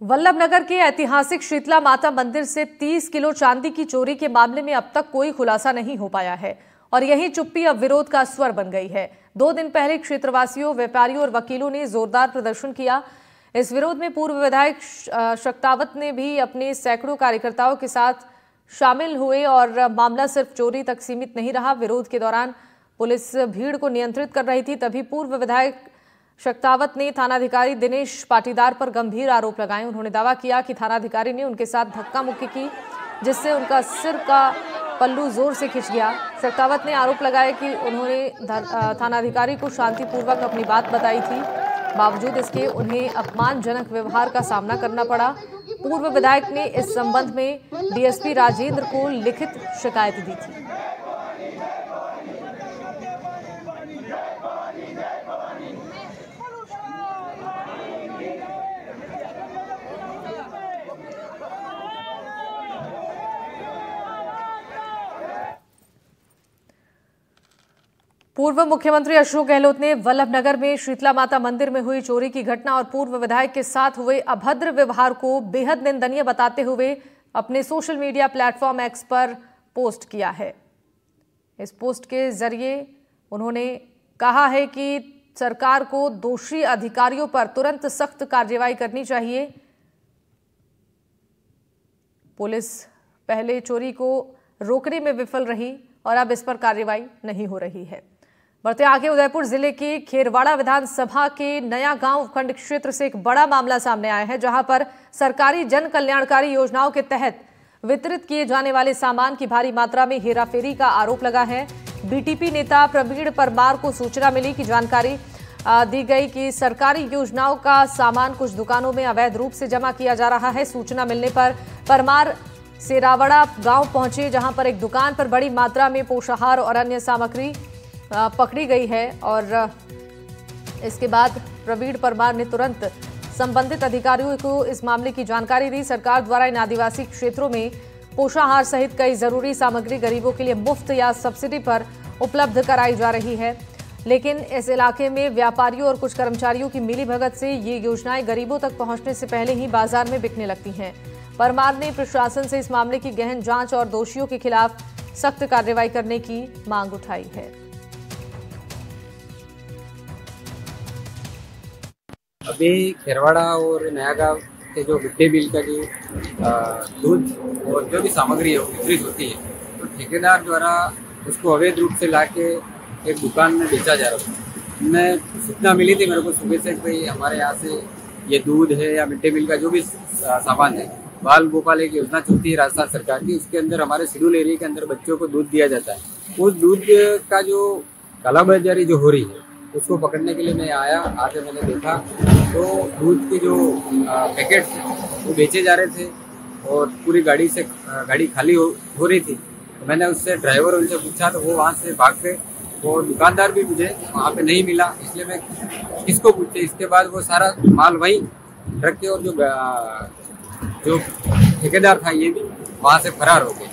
वल्लभनगर के ऐतिहासिक शीतला माता मंदिर से 30 किलो चांदी की चोरी के मामले में अब तक कोई खुलासा नहीं हो पाया है और यही चुप्पी अब विरोध का स्वर बन गई है। 2 दिन पहले क्षेत्रवासियों, व्यापारियों और वकीलों ने जोरदार प्रदर्शन किया। इस विरोध में पूर्व विधायक शक्तावत ने भी अपने सैकड़ों कार्यकर्ताओं के साथ शामिल हुए और मामला सिर्फ चोरी तक सीमित नहीं रहा। विरोध के दौरान पुलिस भीड़ को नियंत्रित कर रही थी, तभी पूर्व विधायक शक्तावत ने थानाधिकारी दिनेश पाटीदार पर गंभीर आरोप लगाए। उन्होंने दावा किया कि थानाधिकारी ने उनके साथ धक्का मुक्की की, जिससे उनका सिर का पल्लू जोर से खिंच गया। शक्तावत ने आरोप लगाया कि उन्होंने थानाधिकारी को शांतिपूर्वक अपनी बात बताई थी, बावजूद इसके उन्हें अपमानजनक व्यवहार का सामना करना पड़ा। पूर्व विधायक ने इस संबंध में डीएसपी राजेंद्र को लिखित शिकायत दी थी। पूर्व मुख्यमंत्री अशोक गहलोत ने वल्लभनगर में शीतला माता मंदिर में हुई चोरी की घटना और पूर्व विधायक के साथ हुए अभद्र व्यवहार को बेहद निंदनीय बताते हुए अपने सोशल मीडिया प्लेटफॉर्म एक्स पर पोस्ट किया है। इस पोस्ट के जरिए उन्होंने कहा है कि सरकार को दोषी अधिकारियों पर तुरंत सख्त कार्रवाई करनी चाहिए। पुलिस पहले चोरी को रोकने में विफल रही और अब इस पर कार्रवाई नहीं हो रही है। बढ़ते आगे, उदयपुर जिले के खेरवाड़ा विधानसभा के नया गांव उपखंड क्षेत्र से एक बड़ा मामला सामने आया है, जहां पर सरकारी जन कल्याणकारी योजनाओं के तहत वितरित किए जाने वाले सामान की भारी मात्रा में हेराफेरी का आरोप लगा है। बीटीपी नेता प्रवीण परमार को सूचना मिली कि जानकारी दी गई कि सरकारी योजनाओं का सामान कुछ दुकानों में अवैध रूप से जमा किया जा रहा है। सूचना मिलने पर परमार सेरावड़ा गांव पहुंचे, जहां पर एक दुकान पर बड़ी मात्रा में पोषाहार और अन्य सामग्री पकड़ी गई है और इसके बाद प्रवीण परमार ने तुरंत संबंधित अधिकारियों को इस मामले की जानकारी दी। सरकार द्वारा इन आदिवासी क्षेत्रों में पोषाहार सहित कई जरूरी सामग्री गरीबों के लिए मुफ्त या सब्सिडी पर उपलब्ध कराई जा रही है, लेकिन इस इलाके में व्यापारियों और कुछ कर्मचारियों की मिलीभगत से ये योजनाएं गरीबों तक पहुंचने से पहले ही बाजार में बिकने लगती हैं। परमार ने प्रशासन से इस मामले की गहन जांच और दोषियों के खिलाफ सख्त कार्रवाई करने की मांग उठाई है। अभी खेरवाड़ा और नयागांव के जो मिड डे मील का जो दूध और जो भी सामग्री है वितरित होती है, तो ठेकेदार द्वारा उसको अवैध रूप से लाके एक दुकान में बेचा जा रहा था। मैं सूचना मिली थी मेरे को सुबह से, भाई हमारे यहाँ से ये दूध है या मिड डे मील का जो भी सामान है, बाल गोपाल एक योजना चलती है राजस्थान सरकार की, उसके अंदर हमारे शेड्यूल एरिया के अंदर बच्चों को दूध दिया जाता है। उस दूध का जो कालाबाजारी जो हो रही है उसको पकड़ने के लिए मैं आया। आके मैंने देखा तो दूध के जो पैकेट वो बेचे जा रहे थे और पूरी गाड़ी खाली हो रही थी। तो मैंने उससे ड्राइवर उनसे पूछा तो वो वहाँ से भाग गए और दुकानदार भी मुझे वहाँ पे नहीं मिला, इसलिए मैं किसको पूछे। इसके बाद वो सारा माल वहीं रख के और जो ठेकेदार था ये भी वहाँ से फरार हो गए।